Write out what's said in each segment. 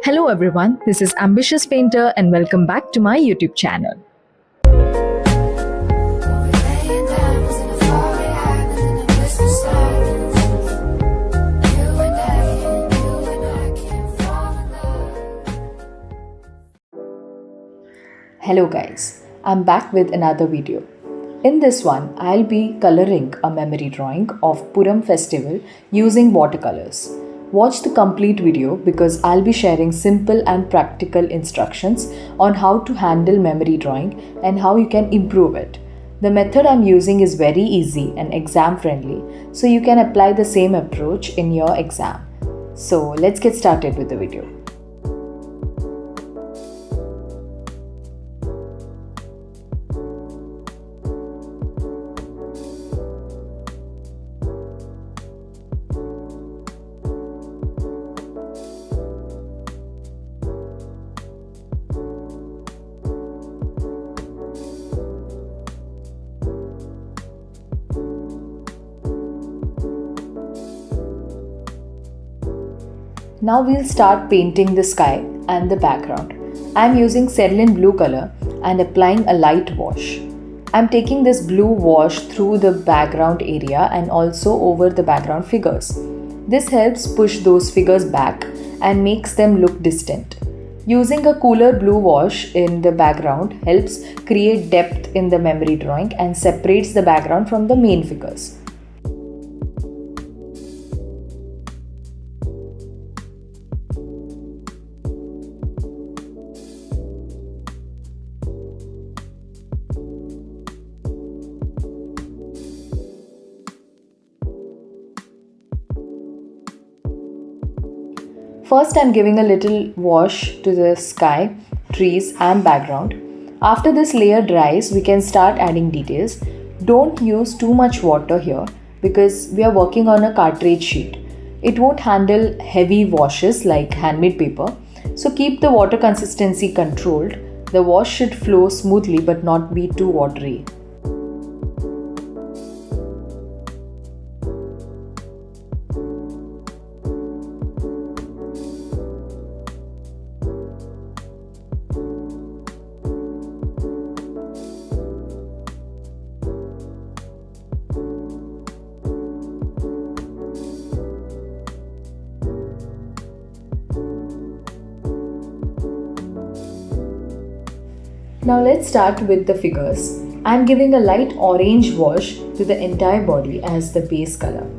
Hello everyone, this is Ambitious Painter and welcome back to my YouTube channel. Hello guys, I'm back with another video. In this one, I'll be coloring a memory drawing of Puram Festival using watercolors. Watch the complete video because I'll be sharing simple and practical instructions on how to handle memory drawing and how you can improve it. The method I'm using is very easy and exam friendly, so you can apply the same approach in your exam. So let's get started with the video. Now we'll start painting the sky and the background. I'm using cerulean blue color and applying a light wash. I'm taking this blue wash through the background area and also over the background figures. This helps push those figures back and makes them look distant. Using a cooler blue wash in the background helps create depth in the memory drawing and separates the background from the main figures. First, I'm giving a little wash to the sky, trees and background. After this layer dries, we can start adding details. Don't use too much water here because we are working on a cartridge sheet. It won't handle heavy washes like handmade paper. So keep the water consistency controlled. The wash should flow smoothly but not be too watery. Now let's start with the figures. I'm giving a light orange wash to the entire body as the base color.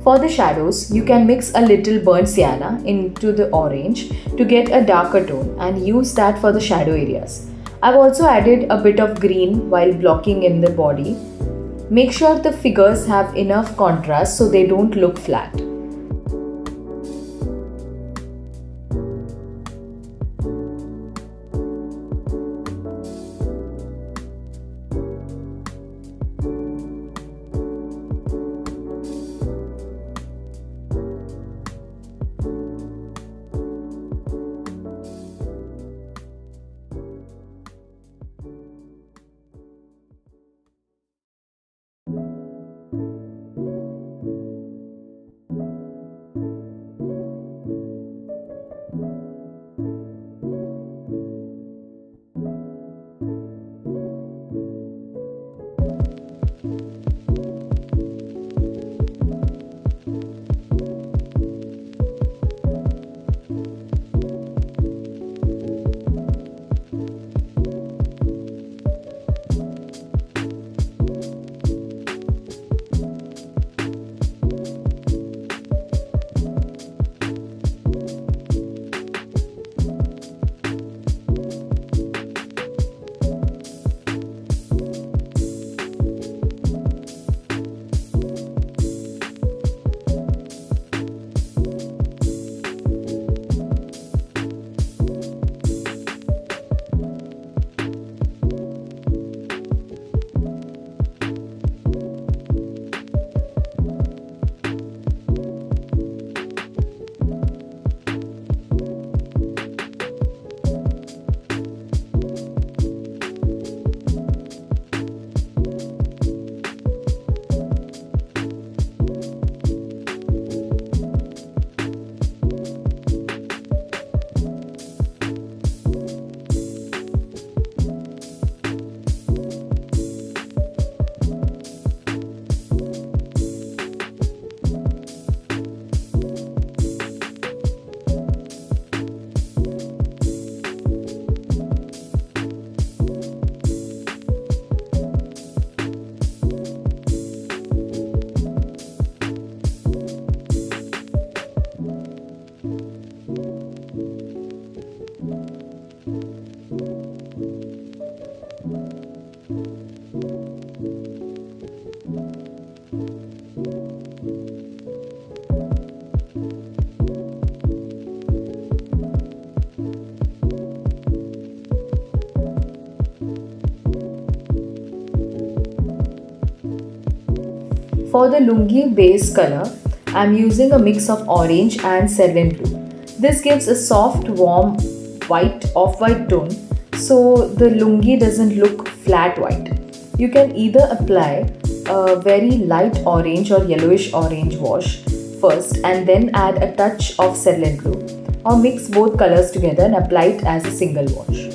For the shadows, you can mix a little burnt sienna into the orange to get a darker tone and use that for the shadow areas. I've also added a bit of green while blocking in the body. Make sure the figures have enough contrast so they don't look flat. For the lungi base color, I am using a mix of orange and cerulean blue. This gives a soft, warm, white, off-white tone, so the lungi doesn't look flat white. You can either apply a very light orange or yellowish orange wash first and then add a touch of cerulean blue, or mix both colors together and apply it as a single wash.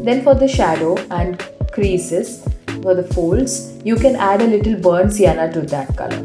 Then for the shadow and creases, for the folds, you can add a little burnt sienna to that color.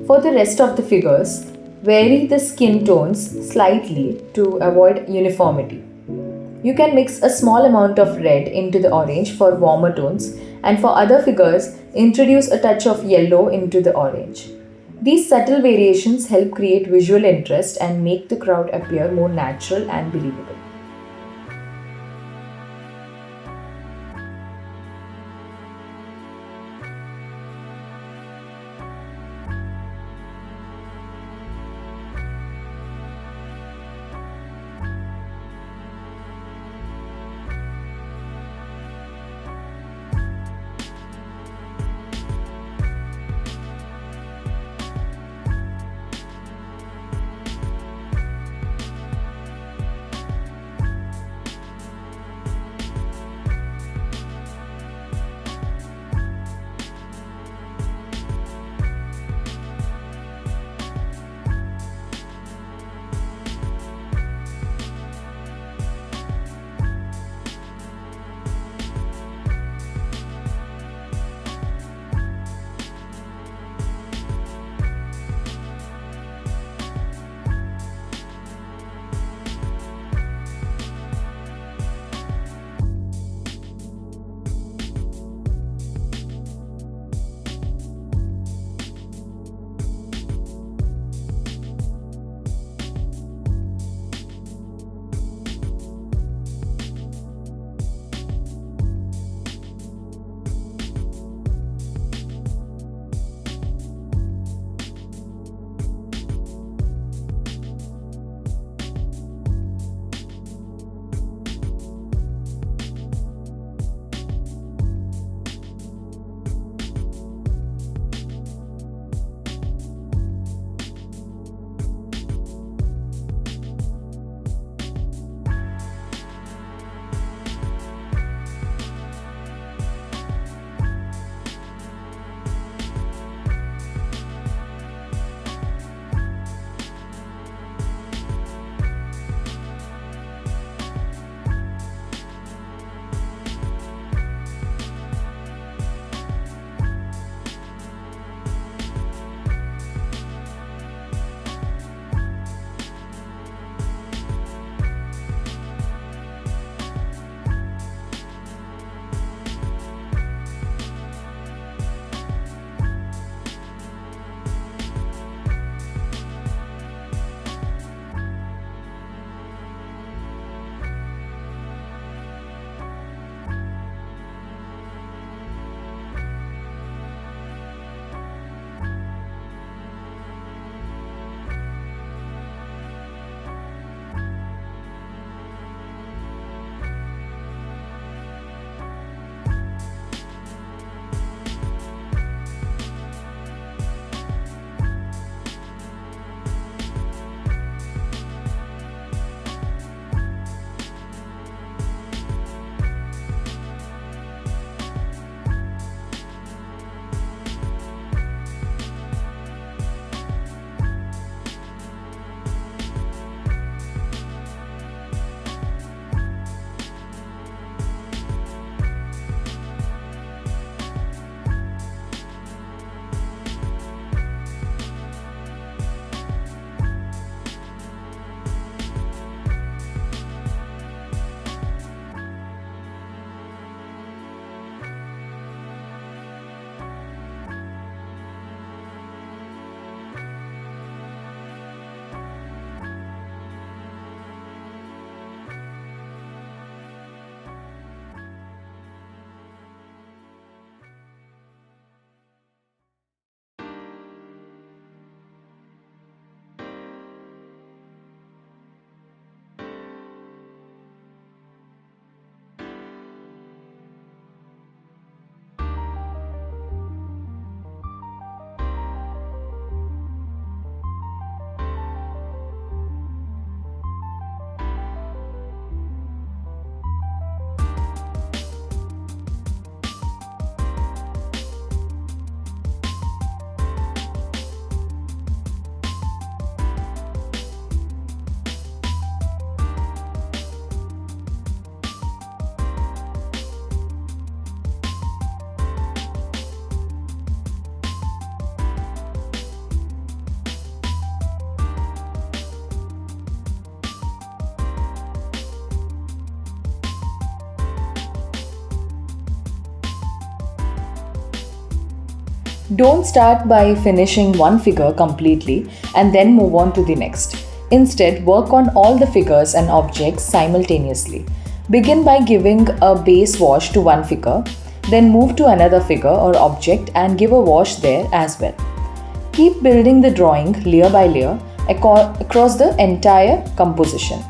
For the rest of the figures, vary the skin tones slightly to avoid uniformity. You can mix a small amount of red into the orange for warmer tones, and for other figures, introduce a touch of yellow into the orange. These subtle variations help create visual interest and make the crowd appear more natural and believable. Don't start by finishing one figure completely and then move on to the next. Instead, work on all the figures and objects simultaneously. Begin by giving a base wash to one figure, then move to another figure or object and give a wash there as well. Keep building the drawing layer by layer across the entire composition.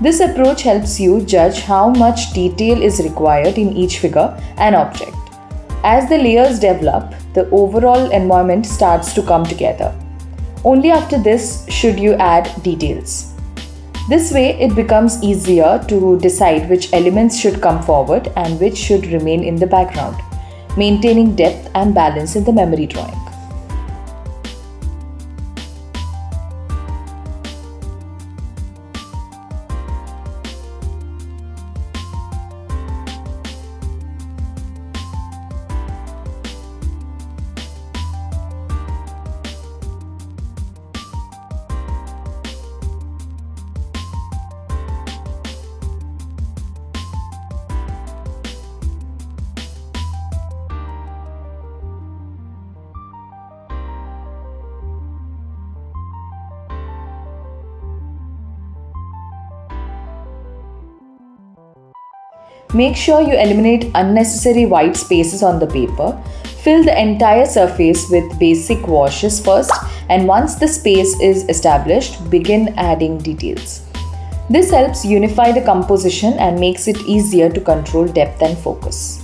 This approach helps you judge how much detail is required in each figure and object. As the layers develop, the overall environment starts to come together. Only after this should you add details. This way, it becomes easier to decide which elements should come forward and which should remain in the background, maintaining depth and balance in the memory drawing. Make sure you eliminate unnecessary white spaces on the paper. Fill the entire surface with basic washes first, and once the space is established, begin adding details. This helps unify the composition and makes it easier to control depth and focus.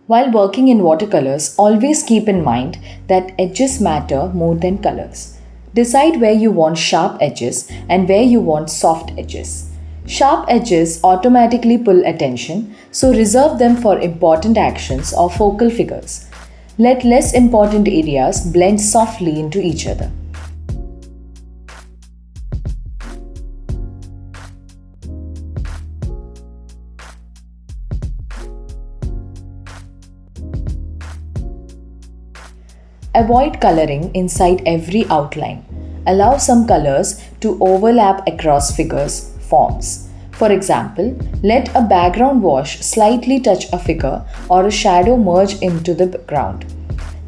While working in watercolors, always keep in mind that edges matter more than colors. Decide where you want sharp edges and where you want soft edges. Sharp edges automatically pull attention, so reserve them for important actions or focal figures. Let less important areas blend softly into each other. Avoid coloring inside every outline. Allow some colors to overlap across figures, forms. For example, let a background wash slightly touch a figure or a shadow merge into the background.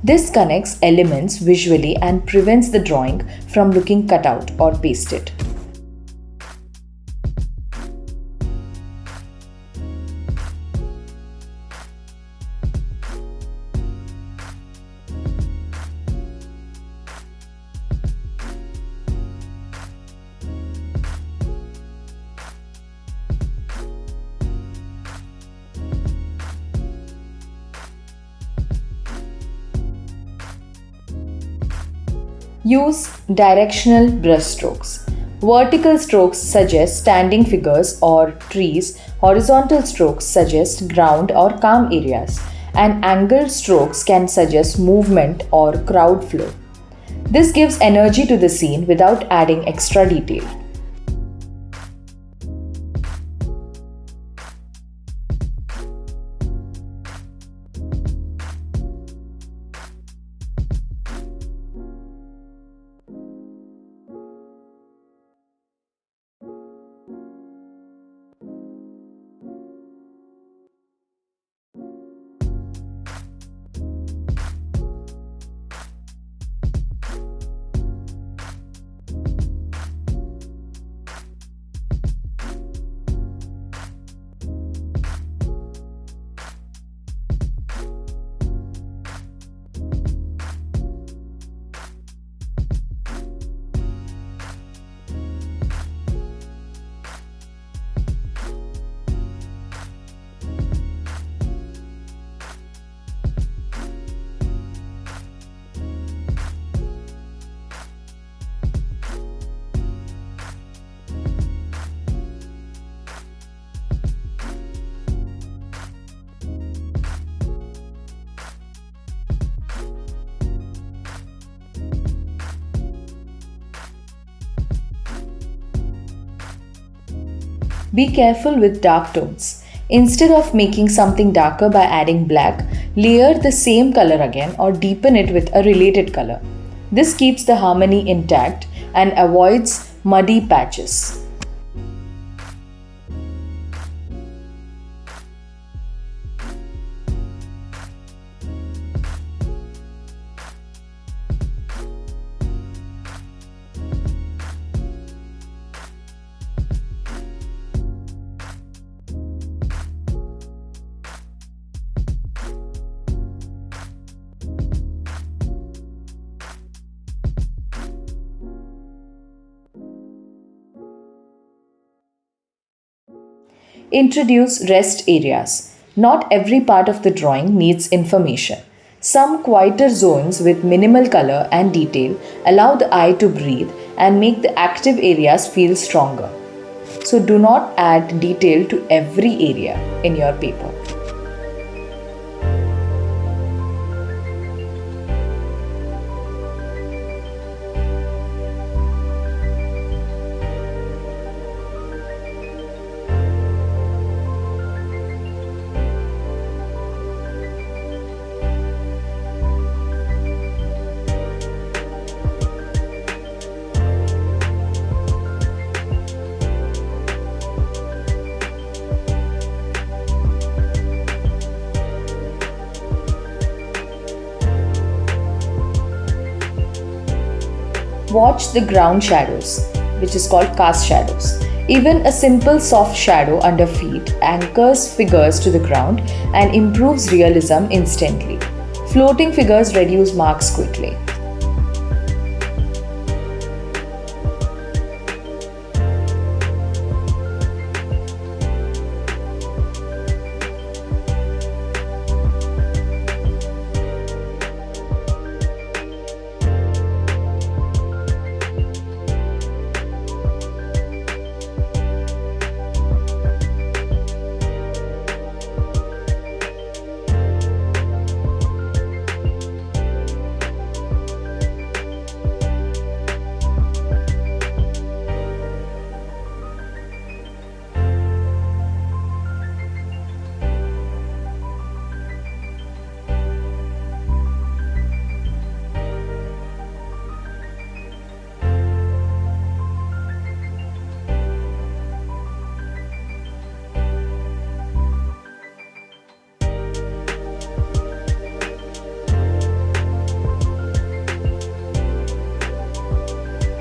This connects elements visually and prevents the drawing from looking cut out or pasted. Use directional brushstrokes. Vertical strokes suggest standing figures or trees, horizontal strokes suggest ground or calm areas, and angled strokes can suggest movement or crowd flow. This gives energy to the scene without adding extra detail. Be careful with dark tones. Instead of making something darker by adding black, layer the same color again or deepen it with a related color. This keeps the harmony intact and avoids muddy patches. Introduce rest areas. Not every part of the drawing needs information. Some quieter zones with minimal color and detail allow the eye to breathe and make the active areas feel stronger. So do not add detail to every area in your paper. Watch the ground shadows, which is called cast shadows. Even a simple soft shadow under feet anchors figures to the ground and improves realism instantly. Floating figures reduce marks quickly.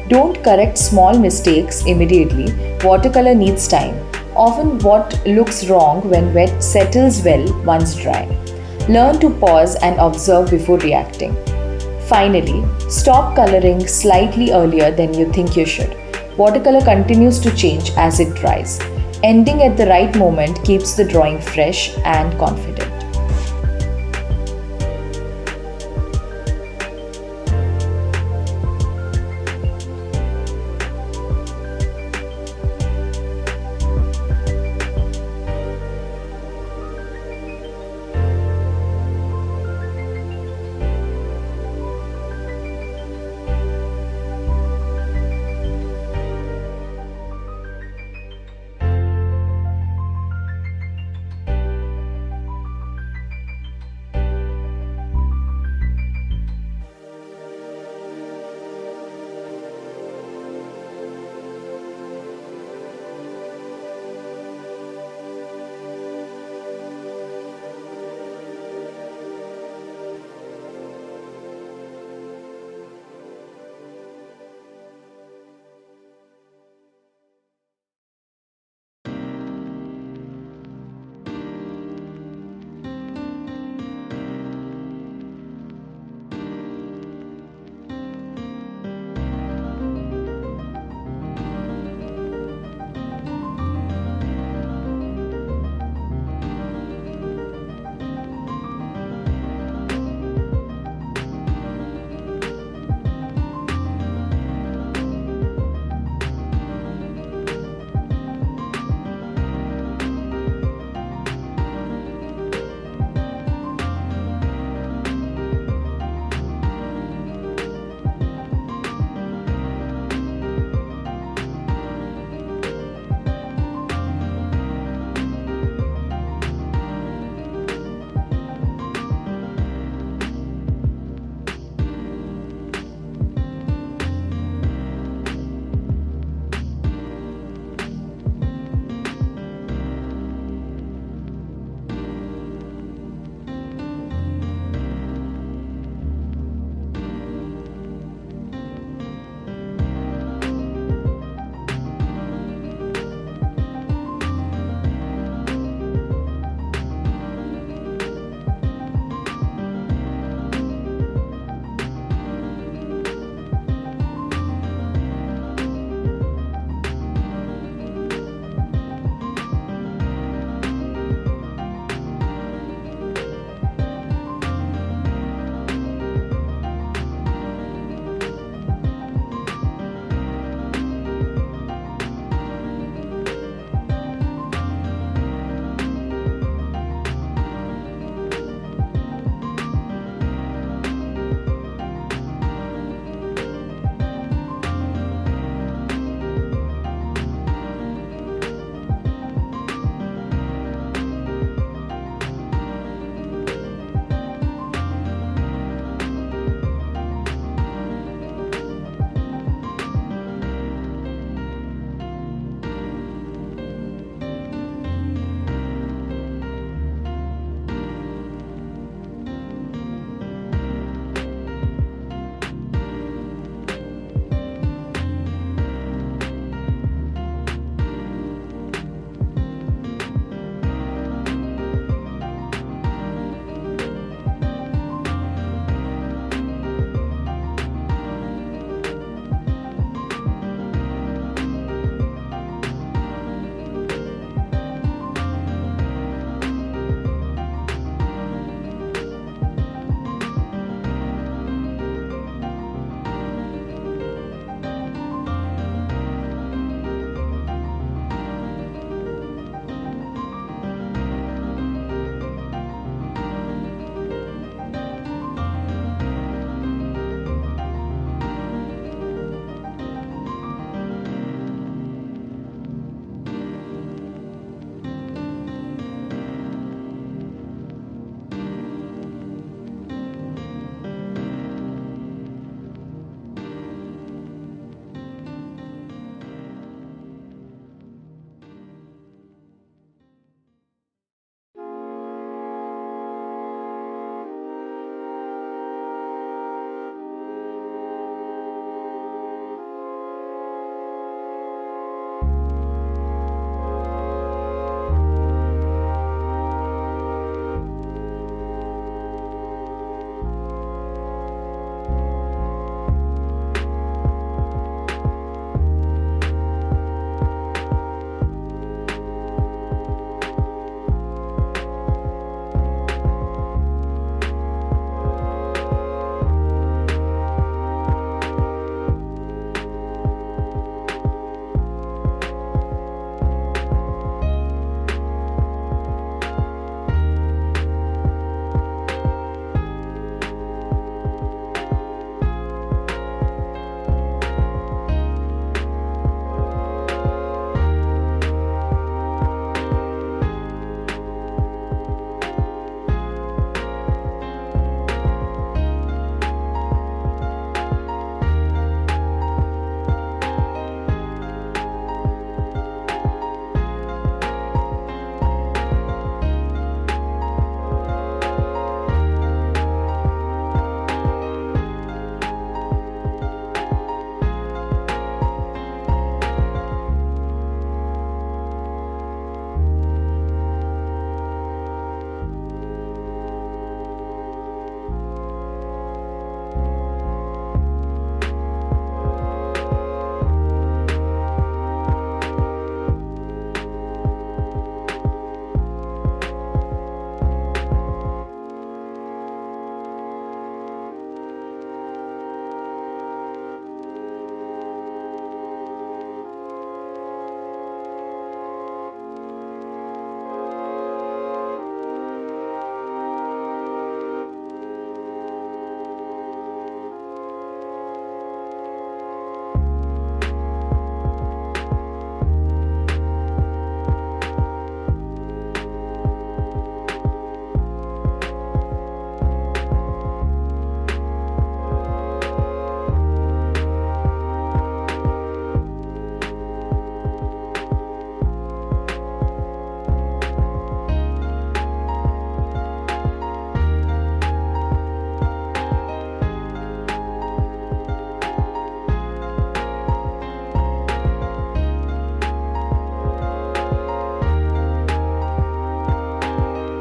Don't correct small mistakes immediately. Watercolor needs time. Often, what looks wrong when wet settles well once dry. Learn to pause and observe before reacting. Finally, stop coloring slightly earlier than you think you should. Watercolor continues to change as it dries. Ending at the right moment keeps the drawing fresh and confident.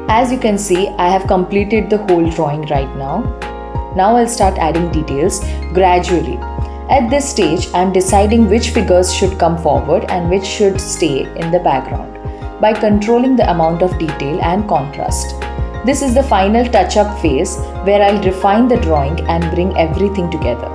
As you can see, I have completed the whole drawing right now. Now I'll start adding details gradually. At this stage, I'm deciding which figures should come forward and which should stay in the background by controlling the amount of detail and contrast. This is the final touch-up phase where I'll refine the drawing and bring everything together.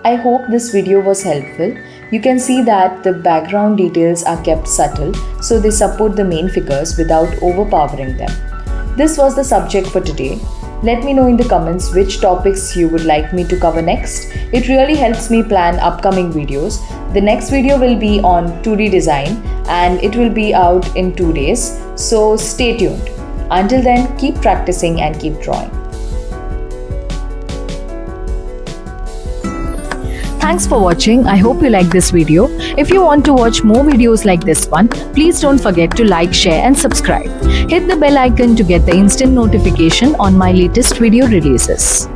I hope this video was helpful. You can see that the background details are kept subtle, so they support the main figures without overpowering them. This was the subject for today. Let me know in the comments which topics you would like me to cover next. It really helps me plan upcoming videos. The next video will be on 2D design and it will be out in 2 days. So stay tuned. Until then, keep practicing and keep drawing. Thanks for watching. I hope you like this video. If you want to watch more videos like this one, please don't forget to like, share and subscribe. Hit the bell icon to get the instant notification on my latest video releases.